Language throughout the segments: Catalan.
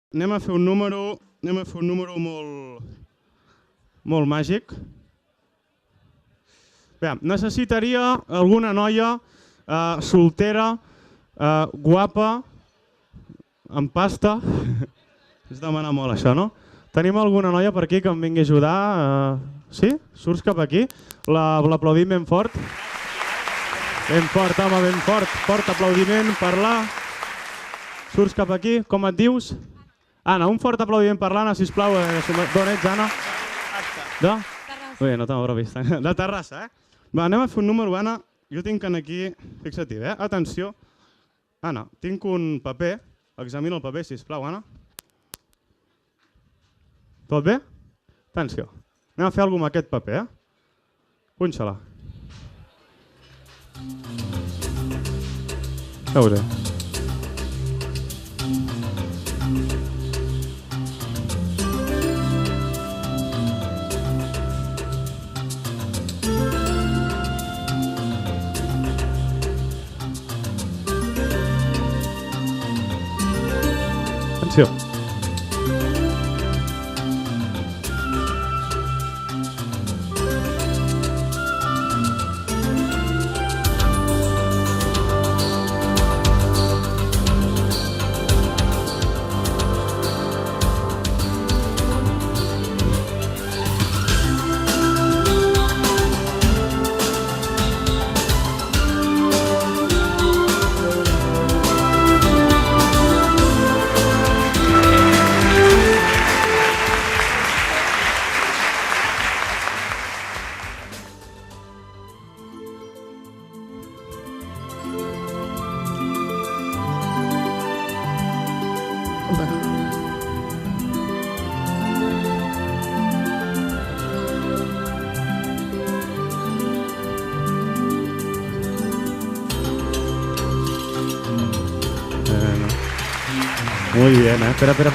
Anem a fer un número molt màgic. Bé, necessitaria alguna noia soltera, guapa, amb pasta. És demanar molt això, no? Tenim alguna noia per aquí que em vingui a ajudar? Sí? Surts cap aquí? L'aplaudim ben fort. Ben fort, home, ben fort. Fort aplaudiment per la... Surts cap aquí? Com et dius? Anna, un fort aplaudiment per l'Anna, sisplau. D'on ets, Anna? De? Terrassa. Bé, no t'ho vist. De Terrassa, eh? Va, anem a fer un número, Anna. Jo tinc aquí... Fixa-t'hi, eh? Atenció. Anna, tinc un paper. Examina el paper, sisplau, Anna. Tot bé? Atenció. Anem a fer alguna cosa amb aquest paper, eh? Punxa-la. A veure. Atenció. Muy bien, ¿eh? Espera, mira.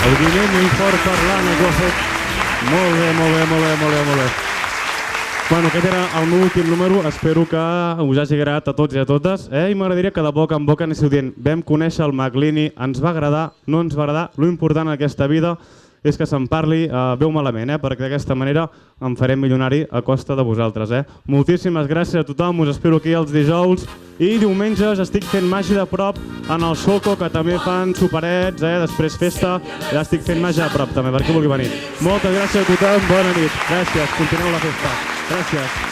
Aplaudiment molt fort per l'Anna, que ho ha fet molt bé. Bueno, aquest era el meu últim número, espero que us hagi agradat a tots i a totes. I m'agradaria que de boca en boca anéssiu dient vam conèixer el Maclini, ens va agradar, no ens va agradar, l'important en aquesta vida és que se'n parli bé o malament, perquè d'aquesta manera em farem milionari a costa de vosaltres. Moltíssimes gràcies a tothom, us espero aquí els dijous i diumenges estic fent màgia de prop en el Xoco, que també fan soparets, després festa, ja estic fent màgia de prop també, per qui vulgui venir. Moltes gràcies a tothom, bona nit, gràcies, continueu la festa. Gràcies.